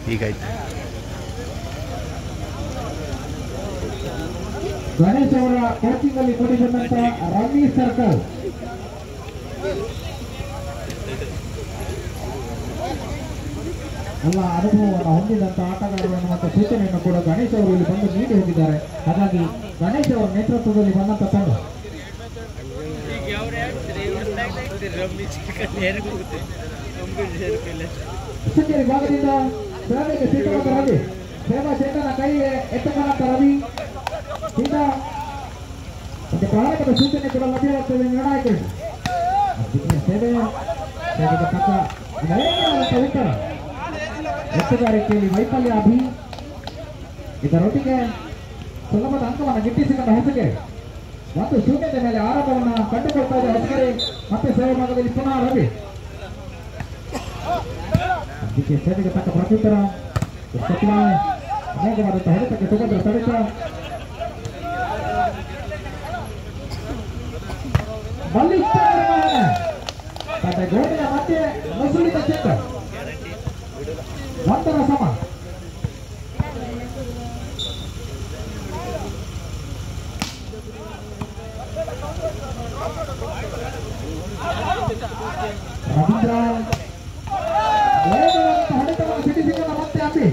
ಹೀಗಾಯ್ತು. ಗಣೇಶ್ ಅವರ ಕೋಚಿಂಗ್ ಅಲ್ಲಿ ಕೂಡಿ ಬಂದಂತ ರವಿ ಸರ್ಕಲ್ ಎಲ್ಲ ಅನುಭವವನ್ನು ಹೊಂದಿದಂತ ಆಟಗಾರರನ್ನು ಮತ್ತು ಸೂಚನೆಯನ್ನು ಕೂಡ ಗಣೇಶ್ ಅವರು ಇಲ್ಲಿ ಬಂದು ನೀಡಿ ಹೋಗಿದ್ದಾರೆ. ಹಾಗಾಗಿ ಗಣೇಶ್ ಅವರ ನೇತೃತ್ವದಲ್ಲಿ ಬಂದಂತ ತಂಡ ಶೃಂಗೇರಿ ಭಾಗದಿಂದ ಬೆಳಗ್ಗೆ ಸೀಟವಾದ ರವಿ ಸೇವಾ ಚೇತನ ಕೈಗೆ ಎತ್ತಕೊಂಡಂತ ರವಿ ಈಗ ಒಂದು ಪ್ರಾರಂಭದ ಸೂಚನೆ ಕೂಡ ಲಭ್ಯವಾಗ್ತದೆ ನಿರ್ಣಾಯಕರಿಗೆ. ಸೇವೆಗೆ ತಕ್ಕ ಉತ್ತರ ಎತ್ತುಗಾರಿಕೆಯಲ್ಲಿ ವೈಫಲ್ಯ ಅಭಿ ಇದರೊಟ್ಟಿಗೆ ಸುಲಭದ ಅಂಕವನ್ನು ಗಿಟ್ಟಿಸಿಕೊಂಡ ಹೊಸಗೆ ಮತ್ತು ಶೂನ್ಯದ ಮೇಲೆ ಆರಂಭವನ್ನು ಕಂಡುಕೊಳ್ತಾ ಇದೆ ಹೊಸಗೆರೆ. ಮತ್ತೆ ಸೇವೆ ಭಾಗದಲ್ಲಿ ಪುನಃ ರವಿ ಅದಕ್ಕೆ ಸೇವೆಗೆ ತಕ್ಕ ಪ್ರತ್ಯುತ್ತರ ಅನೇಕವಾದಂತಹ ಹೊಡೆತಕ್ಕೆ ಸುಭದ್ರ ತಡೆತ ಬಲಿಷ್ಠ ತನ್ನ ಗೋಡೆಯ ಮಧ್ಯೆ ನುಸುಳಿದ ಚಿತ್ರ ಒಂದರ ಸಮ. ರವೀಂದ್ರ ಹೊಡೆತವನ್ನು ಸಿಡಿಸಿಕೊಂಡ ಮತ್ತೆ ಅಪ್ಪಿ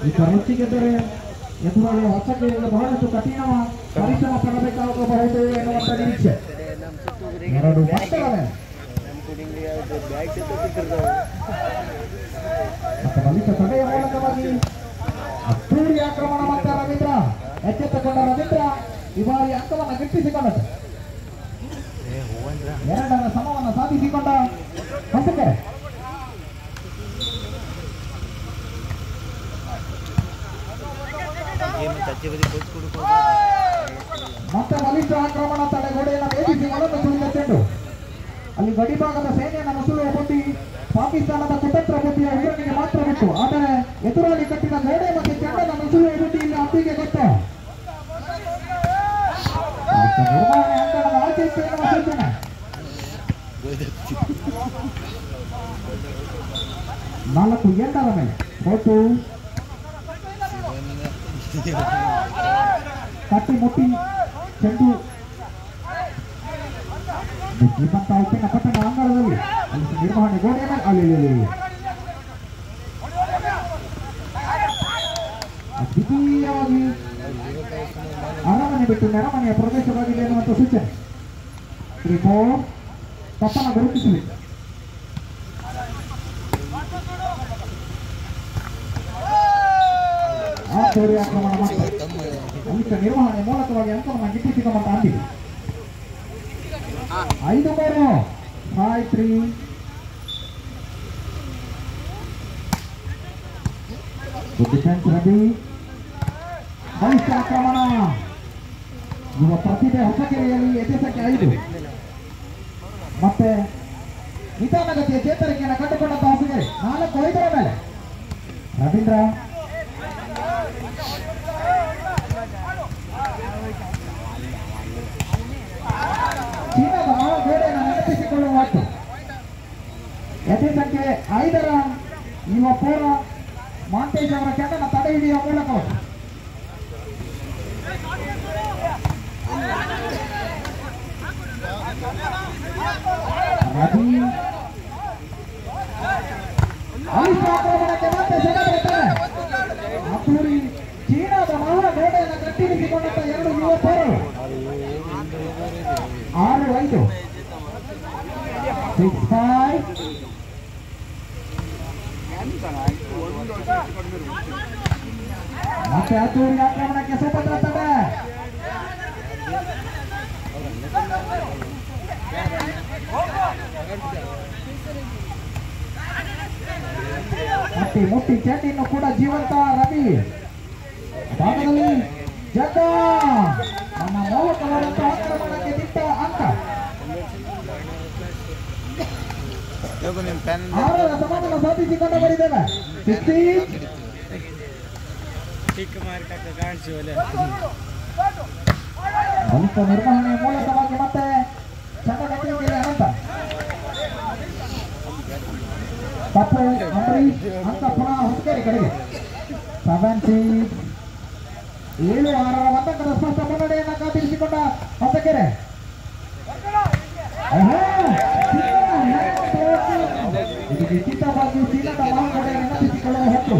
ಈಗ ರುಚಿಗೆದ್ದರೆ ಎದುರಾಳಿ ಹೊಸಕ್ಕೆ ಬಹಳಷ್ಟು ಕಠಿಣ ಪರಿಶ್ರಮ ಪಡಬೇಕಾಗಬಹುದು ಎನ್ನುವಂತ ನಿರೀಕ್ಷೆ. ಎರಡು ಮಕ್ಕಳೇ ಮತ್ತೆ ಬಲಿಷ್ಠ ತಡೆಯ ಮೂಲಕವಾಗಿ ಅದ್ದೂರಿ ಆಕ್ರಮಣ ಮತ್ತೆ ರವೀಂದ್ರ ಎಚ್ಚೆತ್ತುಕೊಂಡ ರವೀಂದ್ರ ಈ ಬಾರಿ ಅಂಕವನ್ನು ಗಿಟ್ಟಿಸಿಕೊಂಡದ್ದು. ಎರಡರ ಸಮವನ್ನು ಸಾಧಿಸಿಕೊಂಡ ಹೊಸಕೆರೆ ಮತ್ತೆ ಬಲಿಷ್ಠ ಆಕ್ರಮಣ ತಡೆಗೋಡೆಯನ್ನು ಭೇದಿಸಿ ಒಳಗೆ ಸುಳಿದ ಚೆಂಡು ಅಲ್ಲಿ ಗಡಿಭಾಗದ ಸೇನೆಯನ್ನು ನುಸುಳುವ ಬುದ್ಧಿ ಪಾಕಿಸ್ತಾನದ ಕುತಂತ್ರ ಬುದ್ಧಿಯ ವೀರನಿಗೆ ಮಾತ್ರ ಬಿಟ್ಟು, ಆದರೆ ಎದುರಾಳಿ ಕಟ್ಟಿದ ಗೋಡೆ ಮತ್ತು ಚೆಂಡನ್ನು ನುಸುಳುವ ಬುದ್ಧಿ ಇಲ್ಲಿ ಅಪ್ಪಿಗೆ ಗೊತ್ತು. ನಿರ್ವಹಣೆ ಅಂಕಣದ ಆಚೆ ಇತ್ತು ಎನ್ನುವ ಸೂಚನೆ. 4-8 ಮೇಲೆ ಹೋಟು ಕಟ್ಟಿ ಮುಟ್ಟಿ ಚೆಂಡು ಶ್ರೀಮಂತ ಉಪ್ಪಿನ ಪಟ್ಟಣ ಅಂಗಳದಲ್ಲಿ ನಿರ್ವಹಣೆ ಗೋಡೆ ಮೇಲೆ ಅಲ್ಲಿ ದ್ವಿತೀಯವಾಗಿ ಅರಮನೆ ಬಿಟ್ಟು ನೆರಮನೆಯ ಪ್ರದೇಶವಾಗಿದೆ ಎನ್ನುವಂತ ಸೂಚನೆ. ತಪ್ಪನ್ನು ಗುರುತಿಸಲಿ. ಆಕ್ರಮಣ ಮತ್ತು ಅಲ್ಲಿಕ ನಿರ್ವಹಣೆ ಮೂಲಕವಾಗಿ ಅಂಕವನ್ನು ಗಿಟ್ಟಿಸಿಕೊಂಡ ಅಂದಿ 5-3 5-3 ಡಿಫೆನ್ಸ್ ರವಿ ಬಲಿಷ್ಠ ಆಕ್ರಮಣ ಯುವ ಪ್ರತಿಭೆ ಹೊಸಕೆರೆಯಲ್ಲಿ ಎದೆಸಕ್ಕೆ 5 ಮತ್ತೆ ನಿಧಾನಗತಿಯ ಚೇತರಿಕೆಯನ್ನು ಕಂಡುಕೊಂಡಂತ ಹೊಸಕೆರೆ 4-5 ಮೇಲೆ ರವೀಂದ್ರ ಚೀನಾದ ಆ ಗೋಡೆಯನ್ನು ನೆನಪಿಸಿಕೊಳ್ಳುವ ಮಾತು ಎದೆ ಸಂಖ್ಯೆ 5ರ ಯುವ ಪೂರ್ವ ಮಾಂತೇಶ್ ಅವರ ಚೆಂಡನ್ನು ತಡೆ ಹಿಡಿಯುವ ಮೂಲಕ ರವಿ ಆಕ್ರಮಣಕ್ಕೆ ಮತ್ತೆ ಸೆಳೆದಿರುತ್ತಾರೆ. ಅದ್ದೂರಿ ಚೀನಾದ ಮಹಾ ಗೋಡೆಯನ್ನು ಗಟ್ಟಿರಿಸಿಕೊಂಡಂತ 2 ಯುವ ಪೂರ್ವರು 6-5 6-5 ಮತ್ತೆ ಅದ್ದೂರಿ ಆಕ್ರಮಣಕ್ಕೆ ಸುಭದ್ರ ತಡೆ. ಮುಟ್ಟಿ ಚೆಂಡಿನ್ನು ಕೂಡ ಜೀವಂತ ರವಿ ಭಾಗದಲ್ಲಿ ಜಗ್ಗ ನಮ್ಮ ಮೌಲಕವಾದಂತಹ ಆಕ್ರಮಣಕ್ಕೆ ದಿಟ್ಟ ಅಂಕ 6ರ ಸಮವನ್ನು ಸಾಧಿಸಿಕೊಂಡು ಬರಿದ್ದೇವೆ. ಬಲಿಷ್ಠ ನಿರ್ವಹಣೆಯ ಮೂಲಕವಾಗಿ ಮತ್ತೆ ಚಂಡಗಟ್ಟಿಗೆ ಅನಂತ ತಪ್ಪು ಅಂಬರೀಶ್ ಅಂಕ ಪುನಃ ಹೊಸಕೆ ಈ ಕಡೆಗೆ 7-6 7-6 ಒಂದಕ್ಕದ ಸ್ಪಷ್ಟ ಮುನ್ನಡೆಯನ್ನು ಕಾದಿರಿಸಿಕೊಂಡ ಹೊಸಕೆರೆ. ಇದು ನಿಶ್ಚಿತವಾಗಿಯೂ ಚೀನಾದ ಮಾರುಕಟ್ಟೆ ನೆನಪಿಸಿಕೊಳ್ಳುವ ಹೊತ್ತು.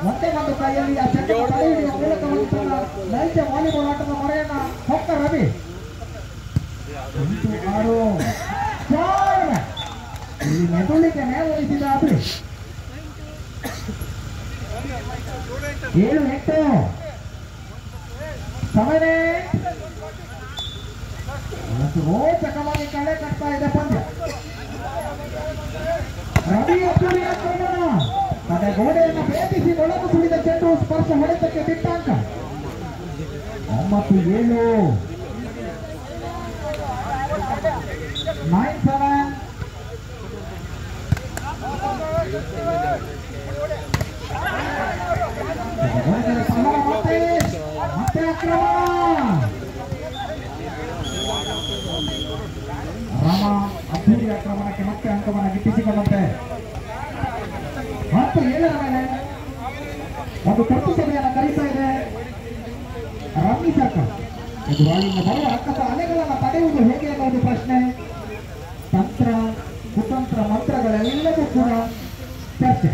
ಒಂದೇ ಒಂದು ಕೈಯಲ್ಲಿ ಆ ಚೆಂಡು ತಡೆ ಹಿಡಿಯುವ ಮೂಲಕವಾಗಿ ತನ್ನ ನೈಜ ವಾಲಿಬಾಲ್ ಆಟದ ಮೊರೆಯನ್ನ ಹೊಕ್ಕ ರವಿ. 8-6 ಇಲ್ಲಿ ಮೆದುಳಿಗೆ ಮೇಲರಿಸಿದ ಅಭಿ. 7-8 ಸಮಯ ರೋಚಕವಾಗಿ ಕಳೆ ಕಟ್ತಾ ಇದೆ ಪಂದ್ಯ. ರವಿ ಅಬ್ಬುರಿ ಆಕ್ರಮಣ ತನ್ನ ಗೋಡೆಯನ್ನು ಭೇದಿಸಿ ಒಳಗು ಸುಳಿದ ಚೆಂಡು ಸ್ಪರ್ಶ ಹೊಡೆತಕ್ಕೆ ಬಿಟ್ಟ ಅಂಕ. 9-7 9-7 ಮತ್ತೆ ಆಕ್ರಮಣ. ರಾಮ ಅಬ್ಬುರಿ ಆಕ್ರಮಣಕ್ಕೆ ಮತ್ತೆ ಅಂಕವನ್ನು ಗಿಟ್ಟಿಸಿಕೊಂಡಂತೆ. 10-7 ಮೇಲೆ ಒಂದು ತುರ್ತು ಸಭೆಯನ್ನು ಕರೀತಾ ಇದೆ ರಮ್ಮಿ ಸರ್ಕಲ್. ಎದುರಾಳಿಯಿಂದ ಬರುವ ರಕ್ಕಸ ಅಲೆಗಳನ್ನು ತಡೆಯುವುದು ಹೇಗೆ ಅನ್ನೋದು ಪ್ರಶ್ನೆ. ತಂತ್ರ ಕುತಂತ್ರ ಮಂತ್ರಗಳೆಲ್ಲವೂ ಕೂಡ ಚರ್ಚೆ.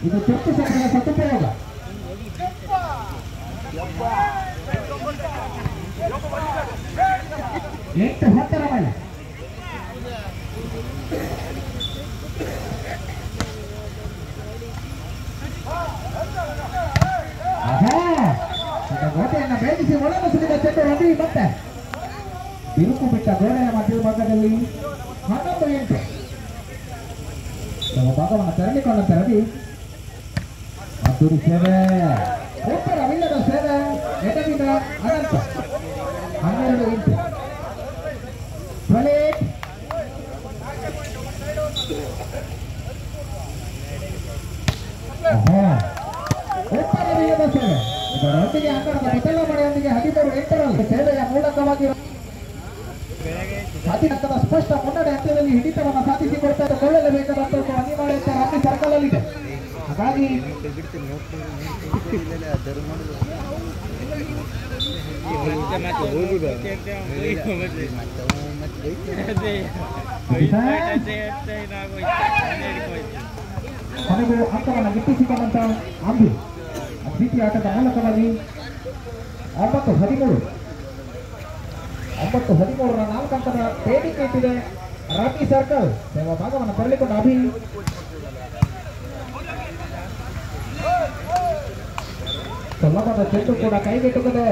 ಇದು ತುರ್ತು ಸಭೆಯ ಸದುಪಯೋಗ. 8-10 ಮೇಲೆ ಗೋಡೆಯನ್ನು ಭೇದಿಸಿ ಒಳಗೆ ಸುಳಿದ ಚೆಂಡು ರವಿ ಮತ್ತೆ ಬಿರುಕು ಬಿಟ್ಟ ಗೋಡೆಯ ಮಧ್ಯಭಾಗದಲ್ಲಿ 11-8 ಭಾಗವನ್ನು ತೆರಳಿಕೊಂಡಂತೆ ರವಿ. ಅದ್ದೂರಿ ಸೇವೆ, ಉತ್ತರವಿಲ್ಲದ ಸೇವೆ ಎಡವಿದ ಅನಂತ. 12-8 ಉತ್ತರವಿಲ್ಲದ ಸೇವೆ. ಇದರೊಂದಿಗೆ ಅಂಕಣದ ಬದಲಾವಣೆಯೊಂದಿಗೆ 13-8 ಸೇವೆಯ ಮೂಲಕವಾಗಿ 10 ಸ್ಪಷ್ಟ ಮುನ್ನಡೆ ಹಂತದಲ್ಲಿ ಹಿಡಿತವನ್ನು ಸಾಧಿಸಿಕೊಳ್ಳಬೇಕಾದಂತಹ ಅನಿವಾರ್ಯತೆ ರಮ್ಮಿ ಸರ್ಕಲ್ ಅಲ್ಲಿದೆ. ಹಾಗಾಗಿ ಕೊನೆಗೂ ಅಂಕವನ್ನು ಗಿಟ್ಟಿಸಿಕೊಂಡಂತ ಅಂಬಿ ದ್ವಿತೀಯ ಆಟದ ಮೂಲಕವಾಗಿ 9-13 4 ಅಂಕದ ಬೇಡಿಕೆ ಇಟ್ಟಿದೆ ರಮ್ಮಿ ಸರ್ಕಲ್. ಸೇವಾ ಭಾಗವನ್ನು ತೆರಳಿಕೊಂಡ ಅಭಿ. ಸುಲಭದ ಚೆಂಡು ಕೂಡ ಕೈಗೆಟುಕದೆ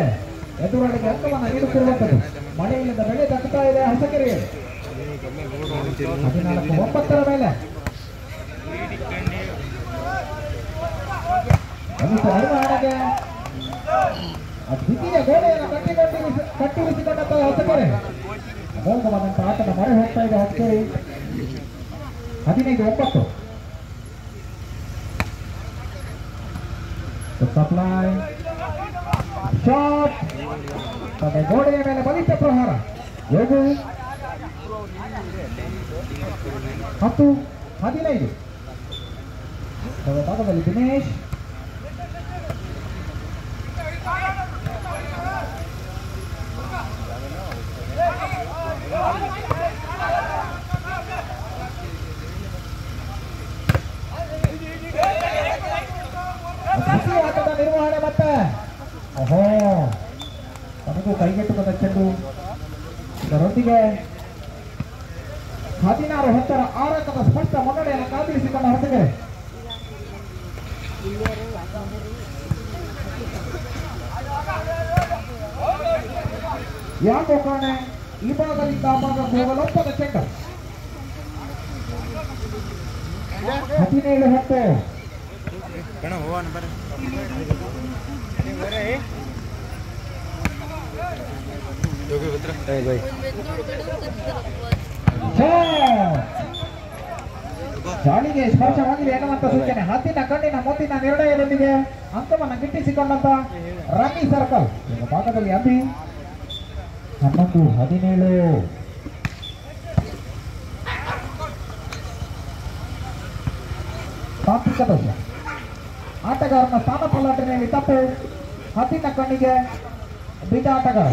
ಎದುರಾಳಿಗೆ ಅಂಕವನ್ನು ನೀಡುತ್ತಿರುವಂಥದ್ದು. ಮಳೆಯಿಲ್ಲದ ಬೆಳೆ ತಗ್ತಾ ಇದೆ ಹೊಸಕೆರೆ. 14-9 ಮೇಲೆ ನಿರ್ವಹಣೆಗೆ ದ್ವಿತೀಯ ಗೋಡೆಯನ್ನು ಕಟ್ಟಿರಿಸಿಕೊಂಡಂತ ಹೊಸಕೆರೆ. ಅಮೋಘವಾದಂತಹ ಆಟದ ಮೊರೆ ಹೋಗ್ತಾ ಇದೆ ಹೊಸಕೆರೆ. 15-9 ಸಪ್ಲೈ ಶಾಟ್ ತನ್ನ ಗೋಡೆಯ ಮೇಲೆ ಬಲಿಷ್ಠ ಪ್ರಹಾರ. ಯೋಗು 10-15 ಭಾಗದಲ್ಲಿ ದಿನೇಶ್. ಆಟದ ನಿರ್ವಹಣೆ ಮತ್ತೆ ತನಗೂ ಕೈಗೆಟುಕದ ಚೆಂಡು. ಇದರೊಂದಿಗೆ 16-10 6 ಸ್ಪಷ್ಟ ಮುನ್ನಡೆಯನ್ನು ಕಾದಿರಿಸಿಕೊಂಡ ಹೊಸಗೆರೆ. ಯಾಕೋ ಕಾಣೆ ಈ ಭಾಗದಿಂದ ಆ ಭಾಗಕ್ಕೆ ಹೋಗಲೊಪ್ಪದ ಚೆಂಡು. 17-10 ಚಾಳಿಗೆ ಸ್ಪರ್ಶವಾಗಿದೆ ಎನ್ನುವಂತ ಸೂಚನೆ. ಹದ್ದಿನ ಕಣ್ಣಿನ ಮೊತ್ತಿನ ನಿರ್ಣಯದೊಂದಿಗೆ ಅಂಕವನ್ನು ಗಿಟ್ಟಿಸಿಕೊಂಡಂತ ರಮ್ಮಿ ಸರ್ಕಲ್. ಭಾಗದಲ್ಲಿ ಅಭಿ. 11-17 ತಾಂತ್ರಿಕ ದೋಷ. ಆಟಗಾರನ ಸ್ಥಾನ ಪಲ್ಲಟನೆಯಲ್ಲಿ ತಪ್ಪು. ಹದ್ದಿನ ಕಣ್ಣಿಗೆ ಬಿದ್ದ ಆಟಗಾರ.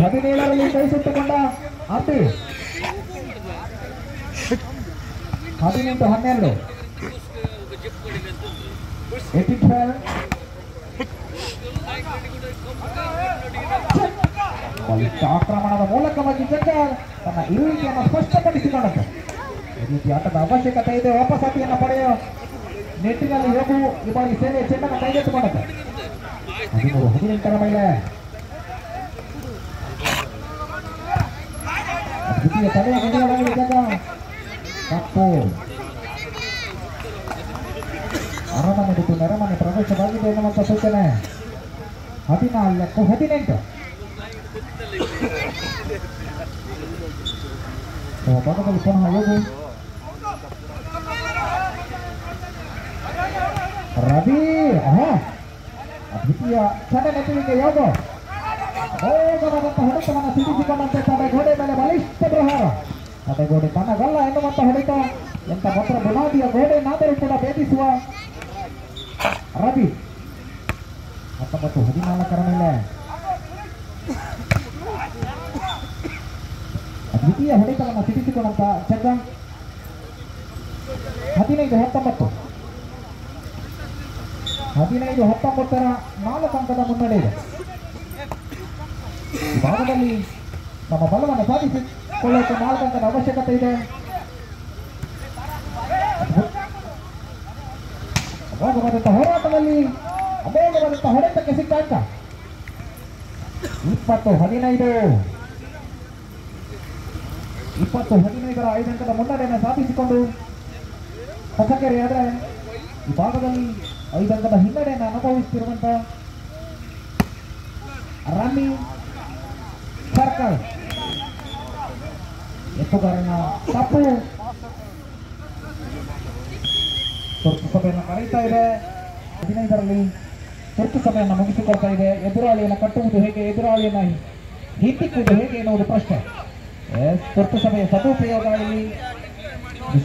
17ರಲ್ಲಿ ಕೈಸುತ್ತುಕೊಂಡ ಅಬ್ಬಿ. 18-12 ಆಕ್ರಮಣದ ಮೂಲಕವಾಗಿ ಜಗ್ಗರ್ ತನ್ನ ಇರುವಿಕೆಯನ್ನು ಸ್ಪಷ್ಟಪಡಿಸಿಕೊಂಡಂತೆ ಈ ರೀತಿ ಆಟದ ಅವಶ್ಯಕತೆ ಇದೆ. ವಾಪಸಾತಿಯನ್ನು ಪಡೆಯುವ ನೆಟ್ಟಿನಲ್ಲಿ ಹೋಗು ಈ ಬಾರಿ ಸೇವೆ ಚೆಂಡನ್ನು ಕೈಗೆತ್ತಿಕೊಂಡಂತೆ. 13-18 ಮೇಲೆ ದ್ವಿತೀಯ ತಲೆಯ ಗಡಿಯೊಳಗೆ ಜಗ್ಗ ತಪ್ಪು. ಅರಮನೆ ಬಿಟ್ಟು ನೆರಮನೆ ಪ್ರವೇಶವಾಗಿದೆ ಎನ್ನುವಂತ ಸೂಚನೆ. 14-18 ಭಾಗದಲ್ಲಿ ಪುನಃ ಹೋಗು. ರವಿ ದ್ವಿತೀಯ ಚೆಂಡ ನೆಟ್ಟಿಗೆ ಯೋಗ ಹೋಗವಾದಂತಹ ಹೊಡೆತವನ್ನು ಸಿಡಿಸಿಕೊಂಡಂತೆ ತಡೆಗೋಡೆ ಮೇಲೆ ಬಲಿಷ್ಠ ಪ್ರಹಾರ. ತಡೆಗೋಡೆ ತನ್ನಗಲ್ಲ ಎನ್ನುವಂತ ಹೊಡೆತ. ಎಂತ ಭದ್ರ ಬುನಾದಿಯ ಗೋಡೆನಾದರೂ ಕೂಡ ಭೇದಿಸುವ ರವಿ. 19-14 ಮೇಲೆ ದ್ವಿತೀಯ ಹೊಡೆತವನ್ನು ಸಿಡಿಸಿಕೊಂಡಂತ ಜಗ್ಗ. 15-19 4 ಅಂಕದ ಮುನ್ನಡೆ ಇದೆ. ಈ ಭಾಗದಲ್ಲಿ ತಮ್ಮ ಬಲವನ್ನು ಸಾಧಿಸಿಕೊಳ್ಳುವ 4 ಅಂಕದ ಅವಶ್ಯಕತೆ ಇದೆ. ಅಮೋಘವಾದಂತಹ ಹೋರಾಟದಲ್ಲಿ ಅಮೋಘವಾದಂತಹ ಹೊಡೆತಕ್ಕೆ ಸಿಕ್ಕ ಅಂಕ. 20-15 5 ಅಂಕದ ಮುನ್ನಡೆಯನ್ನು ಸಾಧಿಸಿಕೊಂಡು ಹೊಸಕೆರೆ. ಆದರೆ ಈ ಭಾಗದಲ್ಲಿ 5 ಅಂಕದ ಹಿನ್ನಡೆಯನ್ನು ಅನುಭವಿಸುತ್ತಿರುವಂತ ರಮ್ಮಿ ಸರ್ಕಲ್ ಎತ್ತುಗಾರನ ತಪ್ಪು. ತುರ್ತು ಸಭೆಯನ್ನು ಕರೀತಾ ಇದೆ. 15ರಲ್ಲಿ ತುರ್ತು ಸಭೆಯನ್ನು ಮುಗಿಸಿಕೊಳ್ತಾ ಇದೆ. ಎದುರಾಳಿಯನ್ನು ಕಟ್ಟುವುದು ಹೇಗೆ, ಎದುರಾಳಿಯನ್ನು ಹಿಂದಿಕ್ಕುವುದು ಹೇಗೆ ಎನ್ನುವುದು ಪ್ರಶ್ನೆ. ತುರ್ತು ಸಭೆಯ ಸದುಪಯೋಗ ಇಲ್ಲಿ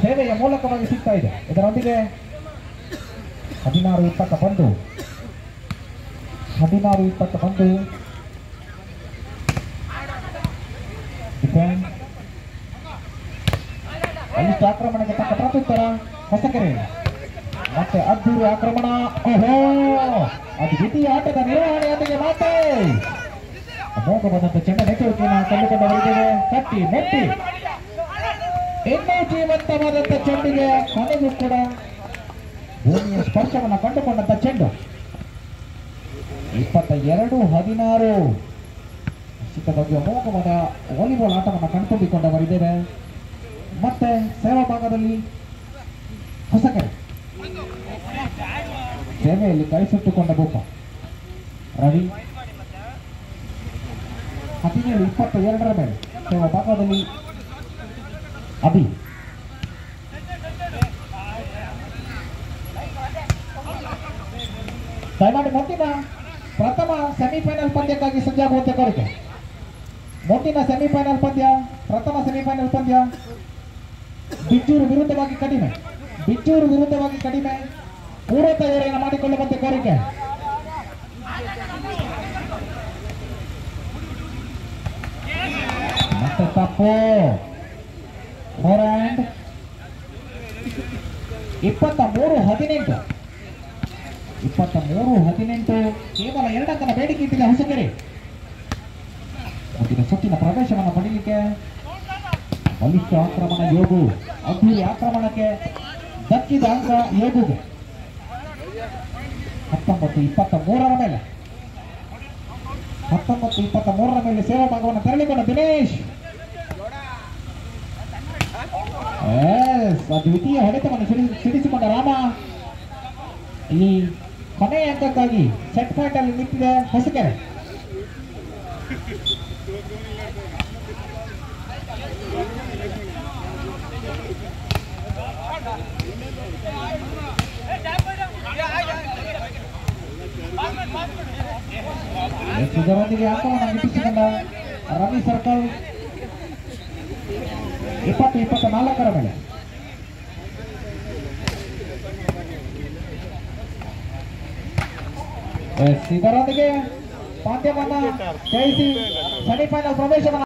ಸೇವೆಯ ಮೂಲಕವಾಗಿ ಸಿಗ್ತಾ ಇದೆ. ಇದರೊಂದಿಗೆ 16-20 ಬಲಿಷ್ಠ ಆಕ್ರಮಣಕ್ಕೆ ತಕ್ಕ ಪ್ರತ್ಯುತ್ತರ ಹೊಸಕೆರೆ. ಮತ್ತೆ ಅದ್ದೂರಿ ಆಕ್ರಮಣ. ಅದು ದ್ವಿತೀಯ ಆಟದ ನಿರ್ವಹಣೆಯೊಂದಿಗೆ ಮತ್ತೆ ಅಮೋಘವಾದಂತಹ ಚೆಂಡ ನೆಟ್ಟುವಿಕೆಯನ್ನು ಕಂಡುಕೊಂಡವರಿದ್ದೇವೆ. ಕಟ್ಟಿ ಮೆಟ್ಟಿ ಇನ್ನೂ ಜೀವಂತವಾದಂಥ ಚೆಂಡಿಗೆ ಕೊನೆಗೂ ಕೂಡ ಭೂಮಿಯ ಸ್ಪರ್ಶವನ್ನು ಕಂಡುಕೊಂಡಂತ ಚೆಂಡು. 22-16 ಚಿಕ್ಕದಾಗಿ ಅಮೋಘವಾದ ವಾಲಿಬಾಲ್ ಆಟವನ್ನು ಕಣ್ತುಂಬಿಕೊಂಡವರಿದ್ದೇವೆ. ಮತ್ತೆ ಸೇವಾ ಭಾಗದಲ್ಲಿ ಹೊಸಕೆರೆ ಸೇವೆಯಲ್ಲಿ ಕೈ ಸುಟ್ಟುಕೊಂಡ ಭೂಪ ರವಿ. 17-22 ಮೇಲೆ ಸೇವಾ ಭಾಗದಲ್ಲಿ ಅಭಿ. ದಯಮಾಡಿ ಮುಂದಿನ ಪ್ರಥಮ ಸೆಮಿಫೈನಲ್ ಪಂದ್ಯಕ್ಕಾಗಿ ಸಜ್ಜಾಗುವಂತೆ ಕೋರಿಕೆ. ಮುಂದಿನ ಸೆಮಿಫೈನಲ್ ಪಂದ್ಯ, ಪ್ರಥಮ ಸೆಮಿಫೈನಲ್ ಪಂದ್ಯ ಬಿಜ್ಜೂರು ವಿರುದ್ಧವಾಗಿ ಕಡಿಮೆ. ಪೂರ್ವ ತಯಾರಿಯನ್ನು ಮಾಡಿಕೊಳ್ಳುವಂತೆ ಕೋರಿಕೆ. ಮತ್ತೆ ತಪ್ಪು. 23-18 ಕೇವಲ 2 ಅಂಕದ ಬೇಡಿಕೆ ಇಟ್ಟಿದೆ ಹೊಸಕೆರೆ. ಮುಂದಿನ ಸುತ್ತಿನ ಪ್ರವೇಶವನ್ನು ಪಡೆಯಲಿಕ್ಕೆ ಬಲಿಷ್ಠ ಆಕ್ರಮಣ ಯೋಗು. ಅದ್ದೂರಿ ಆಕ್ರಮಣಕ್ಕೆ ದಕ್ಕಿದ ಅಂಕ ಯೋಗುಗೆ. 19-23 ಮೇಲೆ ಸೇವಾ ಭಾಗವನ್ನು ತೆರಳಿಕೊಂಡ ದಿನೇಶ್. ದ್ವಿತೀಯ ಹೊಡೆತವನ್ನು ಸಿಡಿಸಿಕೊಂಡ ರಾಮ. ಇಲ್ಲಿ ಕೊನೆಯ ಅಂಕಕ್ಕಾಗಿ ಸೆಟ್ ಪಾಯಿಂಟ್ ಅಲ್ಲಿ ನಿಂತಿದೆ ಹೊಸಕೆರೆ. ಇದರೊಂದಿಗೆ ಅಂಕವನ್ನು ಗಿಟ್ಟಿಸಿಕೊಂಡ ರವಿ ಸರ್ಕಲ್ 20-24 ಮೇಲೆ. ಇದರೊಂದಿಗೆ ಪಂದ್ಯವನ್ನ ಜಯಿಸಿ ಸೆಮಿಫೈನಲ್ ಪ್ರವೇಶವನ್ನು